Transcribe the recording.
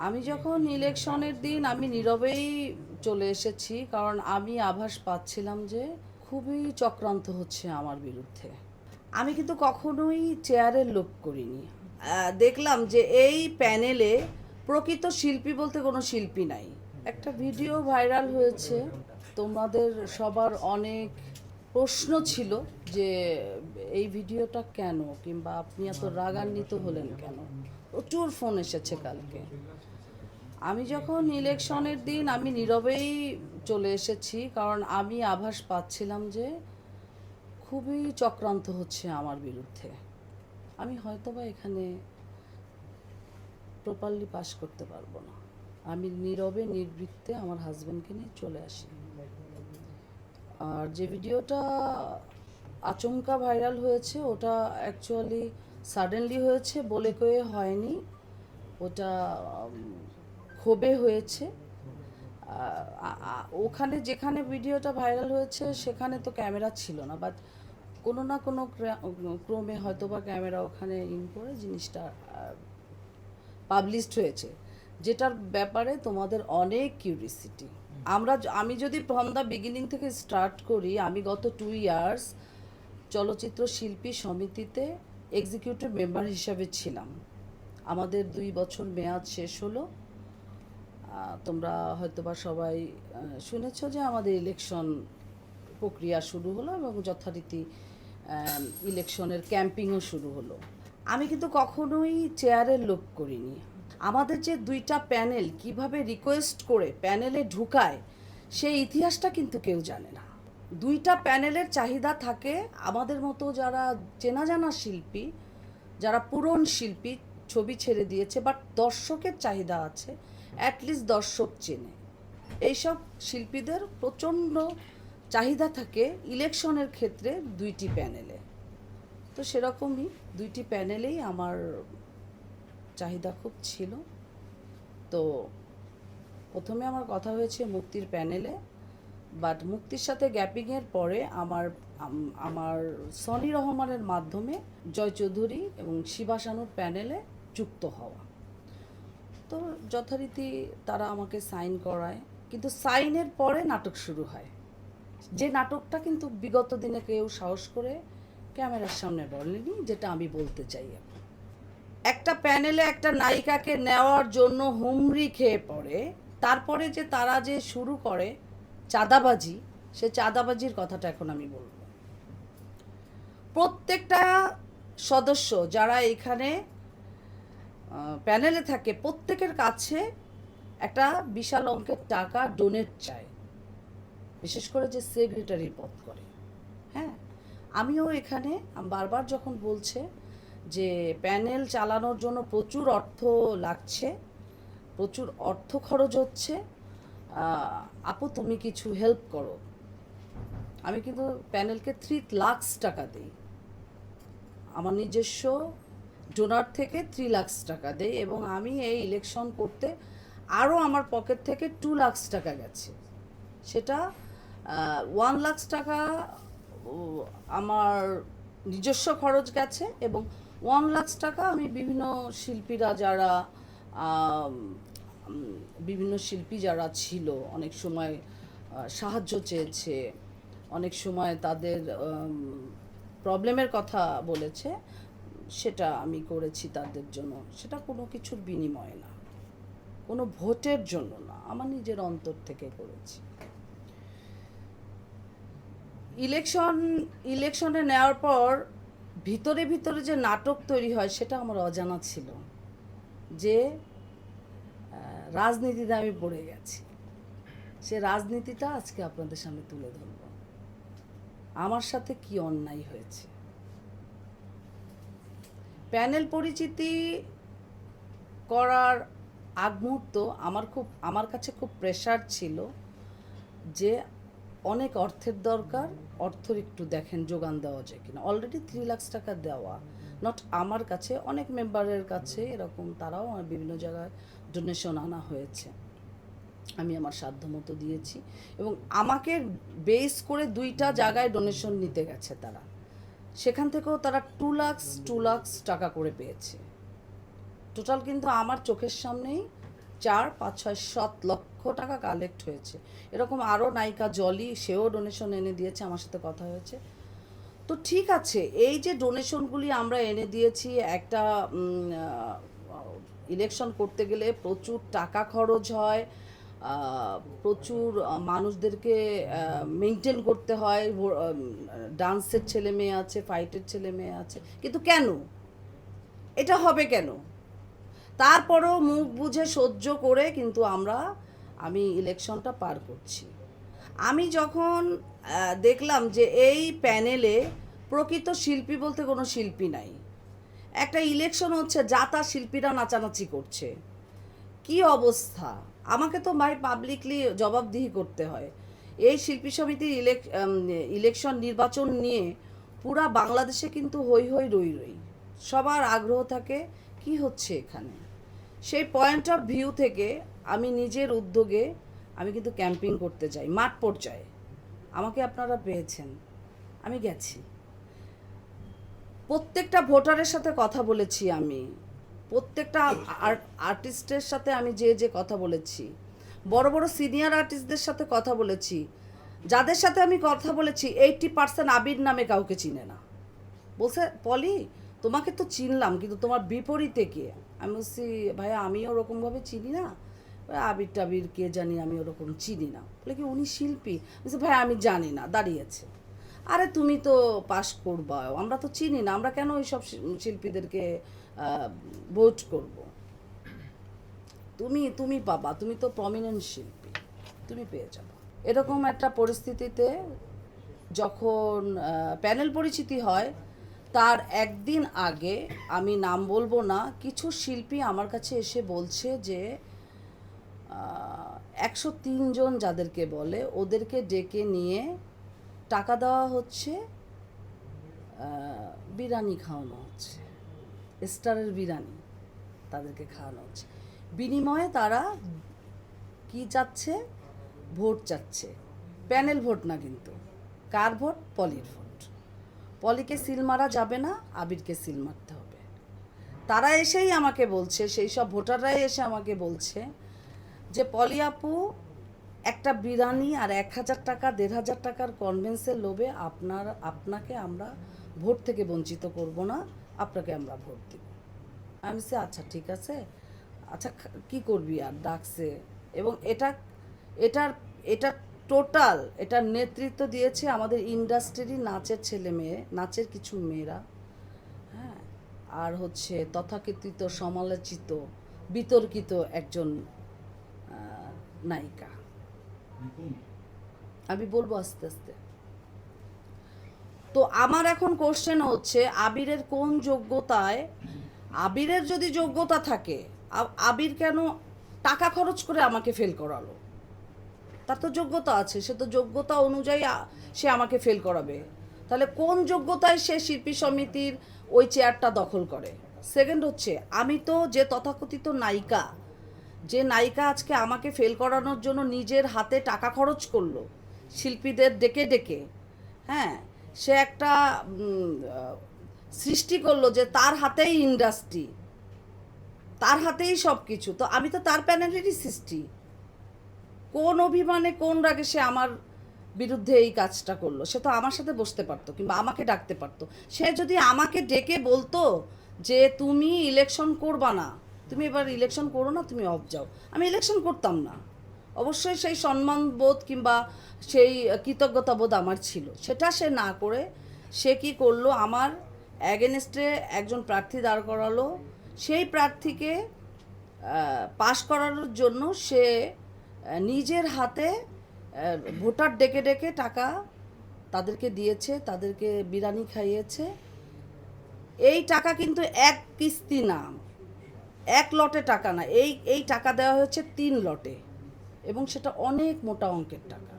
আমি যখন ইলেকশনের দিন আমি নীরবেই চলে এসেছি, কারণ আমি আভাস পাচ্ছিলাম যে খুবই চক্রান্ত হচ্ছে আমার বিরুদ্ধে। আমি কিন্তু কখনোই চেয়ারের লোভ করিনি। দেখলাম যে এই প্যানেলে প্রকৃত শিল্পী বলতে কোনো শিল্পী নাই। একটা ভিডিও ভাইরাল হয়েছে, তোমাদের সবার অনেক প্রশ্ন ছিল যে এই ভিডিওটা কেন, কিংবা আপনি এত রাগান্বিত হলেন কেন। প্রচুর ফোন এসেছে কালকে। আমি যখন ইলেকশনের দিন আমি নীরবেই চলে এসেছি, কারণ আমি আভাস পাচ্ছিলাম যে খুবই চক্রান্ত হচ্ছে আমার বিরুদ্ধে। আমি হয়তোবা এখানে প্রপারলি পাস করতে পারবো না। আমি নীরবে নির্বৃত্তে আমার হাজব্যান্ডকে নিয়ে চলে আসি। আর যে ভিডিওটা আচমকা ভাইরাল হয়েছে, ওটা অ্যাকচুয়ালি সাডেনলি হয়েছে, বলে কয়ে হয়নি। ওটা ক্ষোভে হয়েছে। ওখানে যেখানে ভিডিওটা ভাইরাল হয়েছে সেখানে তো ক্যামেরা ছিল না, বাট কোনো না কোনো ক্রমে হয়তো বা ক্যামেরা ওখানে ইন করে জিনিসটা পাবলিশড হয়েছে, যেটার ব্যাপারে তোমাদের অনেক কিউরিসিটি। আমি যদি ফ্রম দ্য বিগিনিং থেকে স্টার্ট করি, আমি গত 2 ইয়ার্স চলচ্চিত্র শিল্পী সমিতিতে এক্সিকিউটিভ মেম্বার হিসাবে ছিলাম। আমাদের 2 বছর মেয়াদ শেষ হলো। তোমরা হয়তোবা সবাই শুনেছ যে আমাদের ইলেকশন প্রক্রিয়া শুরু হলো এবং যথারীতি ইলেকশনের ক্যাম্পিংও শুরু হলো। আমি কিন্তু কখনোই চেয়ারের লোভ করিনি। আমাদের যে 2টা প্যানেল কিভাবে রিকোয়েস্ট করে প্যানেলে ঢুকায়, সেই ইতিহাসটা কিন্তু কেউ জানে না। 2টা প্যানেলের চাহিদা থাকে আমাদের মতো যারা চেনা জানা শিল্পী, যারা পুরন শিল্পী, ছবি ছেড়ে দিয়েছে, বাট দর্শকের চাহিদা আছে, অ্যাটলিস্ট দর্শক চেনে। এইসব শিল্পীদের প্রচণ্ড চাহিদা থাকে ইলেকশনের ক্ষেত্রে 2টি প্যানেলে। তো সেরকমই 2টি প্যানেলেই আমার চাহিদা খুব ছিল। তো প্রথমে আমার কথা হয়েছে মুক্তির প্যানেলে, বাট মুক্তির সাথে গ্যাপিংয়ের পরে আমার সনি রহমানের মাধ্যমে জয় চৌধুরী এবং শিবা শানুর প্যানেলে যুক্ত হওয়া। তো যথারীতি তারা আমাকে সাইন করায়, কিন্তু সাইনের পরে নাটক শুরু হয়, যে নাটকটা কিন্তু বিগত দিনে কেউ সাহস করে ক্যামেরার সামনে বলেনি, যেটা আমি বলতে চাই। একটা প্যানেলে একটা নায়িকাকে নেওয়ার জন্য হুমড়ি খেয়ে পড়ে, তারপরে যে তারা যে শুরু করে চাঁদাবাজি, সে চাঁদাবাজির কথাটা এখন আমি বলবো। প্রত্যেকটা সদস্য যারা এখানে প্যানেলে থাকে, প্রত্যেকের কাছে একটা বিশাল অঙ্কের টাকা ডোনেট চায়, বিশেষ করে যে সেক্রেটারি পদ করে। হ্যাঁ, আমিও এখানে বারবার যখন বলছে যে প্যানেল চালানোর জন্য প্রচুর অর্থ লাগছে, প্রচুর অর্থ খরচ হচ্ছে, আপু তুমি কিছু হেল্প করো। আমি কিন্তু প্যানেলকে 3 লাখ টাকা দিই, আমার নিজস্ব ডোনার থেকে 3 লাখ টাকা দেই, এবং আমি এই ইলেকশন করতে আরও আমার পকেট থেকে 2 লাখ টাকা গেছে। সেটা 1 লাখ টাকা আমার নিজস্ব খরচ গেছে, এবং 1 লাখ টাকা আমি বিভিন্ন শিল্পীরা যারা বিভিন্ন শিল্পী যারা ছিল অনেক সময় সাহায্য চেয়েছে, অনেক সময় তাদের প্রবলেমের কথা বলেছে, সেটা আমি করেছি তাদের জন্য। সেটা কোনো কিছুর বিনিময়ে না, কোনো ভোটের জন্য না, আমার নিজের অন্তর থেকে করেছি। ইলেকশনে নেওয়ার পর ভিতরে ভিতরে যে নাটক তৈরি হয়, সেটা আমার অজানা ছিল, যে রাজনীতিতে আমি পড়ে গেছি। সে রাজনীতিটা আজকে আপনাদের সামনে তুলে ধরব, আমার সাথে কি অন্যায় হয়েছে। প্যানেল পরিচিতি করার আগ মুহূর্ত আমার কাছে খুব প্রেশার ছিল যে অনেক অর্থের দরকার, অর্থের একটু দেখেন যোগান দেওয়া যায় কিনা। অলরেডি 3 লাখ টাকা দেওয়া, নট আমার কাছে, অনেক মেম্বারের কাছে এরকম, তারাও বিভিন্ন জায়গায় ডোনেশন আনা হয়েছে, আমি আমার সাধ্যমতো দিয়েছি। এবং আমাকে বেস করে 2টা জায়গায় ডোনেশন নিতে গেছে তারা, সেখান থেকেও তারা 2 লাখ টাকা করে পেয়েছে। টোটাল কিন্তু আমার চোখের সামনেই 4, 5, 6, 7 লক্ষ টাকা কালেক্ট হয়েছে। এরকম আরও নায়িকা জলি, সেও ডোনেশন এনে দিয়েছে, আমার সাথে কথা হয়েছে। তো ঠিক আছে, এই যে ডোনেশনগুলি আমরা এনে দিয়েছি, একটা ইলেকশন করতে গেলে প্রচুর টাকা খরচ হয়, প্রচুর মানুষদেরকে মেনটেন করতে হয়, ডান্সের ছেলে মেয়ে আছে, ফাইটের ছেলে মেয়ে আছে, কিন্তু কেন এটা হবে কেন? তারপরেও মুখ বুঝে সহ্য করে কিন্তু আমি ইলেকশনটা পার করছি। আমি যখন দেখলাম যে এই প্যানেলে প্রকৃত শিল্পী বলতে কোনো শিল্পী নাই, একটা ইলেকশন হচ্ছে, যা তা শিল্পীরা নাচানাচি করছে, কি অবস্থা! আমাকে তো ভাই পাবলিকলি জবাবদিহি করতে হয়। এই শিল্পী সমিতির ইলেকশন নির্বাচন নিয়ে পুরা বাংলাদেশে কিন্তু হই হই রই রই, সবার আগ্রহ থাকে কি হচ্ছে এখানে। সেই পয়েন্ট অফ ভিউ থেকে আমি নিজের উদ্যোগে আমি কিন্তু ক্যাম্পিং করতে যাই মাঠ পর্যায়ে। আমাকে আপনারা পেয়েছেন, আমি গেছি, প্রত্যেকটা ভোটারের সাথে কথা বলেছি, আমি প্রত্যেকটা আর্টিস্টের সাথে আমি যে কথা বলেছি, বড় বড় সিনিয়র আর্টিস্টদের সাথে কথা বলেছি, যাদের সাথে আমি কথা বলেছি 80% আবির নামে কাউকে চিনে না। বলছে পলি তোমাকে তো চিনলাম, কিন্তু তোমার বিপরীতে কে? আমি বলছি ভাইয়া আমি ওরকমভাবে চিনি না, আবির টাবির কে জানি, আমি ওরকম চিনি না। বলে কি উনি শিল্পী? বলছে ভাই আমি জানি না, দাঁড়িয়েছে। আরে তুমি তো পাশ করবা, আমরা তো চিনি না, আমরা কেন ওই সব শিল্পীদেরকে ভোট করব? তুমি পাবা, তুমি তো প্রমিনেন্ট শিল্পী, তুমি পেয়ে যাবে। এরকম একটা পরিস্থিতিতে যখন প্যানেল পরিচিতি হয়, তার একদিন আগে, আমি নাম বলবো না, কিছু শিল্পী আমার কাছে এসে বলছে যে 103 জন যাদেরকে বলে ওদেরকে ডেকে নিয়ে টাকা দেওয়া হচ্ছে, বিরিয়ানি খাওয়ানো হচ্ছে, স্টারের বিরিয়ানি তাদেরকে খাওয়ানো হচ্ছে, বিনিময়ে তারা কি চাচ্ছে? ভোট চাচ্ছে। প্যানেল ভোট না কিন্তু, কার ভোট? পলির ভোট। পলিকে সিল মারা যাবে না, আবিরকে সিল মারতে হবে। তারা এসেই আমাকে বলছে, সেই সব ভোটাররাই এসে আমাকে বলছে যে পলি আপু, একটা বিরিয়ানি আর 1000 টাকা 1500 টাকার কনভেন্সের লোভে আপনাকে আমরা ভোট থেকে বঞ্চিত করব না, আপনাকে আমরা ভোট দেব। আমি বলছি আচ্ছা ঠিক আছে, আচ্ছা কি করবি আর, ডাকছে। এবং এটা টোটাল এটার নেতৃত্ব দিয়েছে আমাদের ইন্ডাস্ট্রির নাচের ছেলে মেয়ে, নাচের কিছু মেয়েরা, হ্যাঁ, আর হচ্ছে তথাকথিত সমালোচিত বিতর্কিত একজন নায়িকা, আমি বলবো আস্তে আস্তে। তো আমার এখন কোশ্চেন হচ্ছে, আবিরের কোন যোগ্যতায়, আবিরের যদি যোগ্যতা থাকে, আবির কেন টাকা খরচ করে আমাকে ফেল করালো? তার তো যোগ্যতা আছে, সে তো যোগ্যতা অনুযায়ী সে আমাকে ফেল করাবে। তাহলে কোন যোগ্যতায় সে শিল্পী সমিতির ওই চেয়ারটা দখল করে? সেকেন্ড হচ্ছে, আমি তো যে তথাকথিত নায়িকা, যে নায়িকা আজকে আমাকে ফেল করানোর জন্য নিজের হাতে টাকা খরচ করলো শিল্পীদের ডেকে ডেকে, হ্যাঁ, সে একটা সৃষ্টি করলো যে তার হাতেই ইন্ডাস্ট্রি, তার হাতেই সব কিছু, তো আমি তো তার প্যানেলেরই সৃষ্টি। কোন অভিমানে কোন রাগে সে আমার বিরুদ্ধে এই কাজটা করলো? সে তো আমার সাথে বসতে পারতো, কিংবা আমাকে ডাকতে পারতো। সে যদি আমাকে ডেকে বলতো যে তুমি ইলেকশন করবা না, তুমি এবার ইলেকশন করো না, তুমি অফ যাও, আমি ইলেকশন করতাম না। অবশ্যই সেই সম্মানবোধ কিংবা সেই কৃতজ্ঞতাবোধ আমার ছিল, সেটা সে না করে সে কি করলো? আমার অ্যাগেনস্টে একজন প্রার্থী দাঁড় করালো, সেই প্রার্থীকে পাশ করানোর জন্য সে নিজের হাতে ভোটার ডেকে ডেকে টাকা তাদেরকে দিয়েছে, তাদেরকে বিরিয়ানি খাইয়েছে। এই টাকা কিন্তু এক কিস্তি না, এক লটে টাকা না, এই টাকা দেওয়া হয়েছে 3 লটে, এবং সেটা অনেক মোটা অঙ্কের টাকা।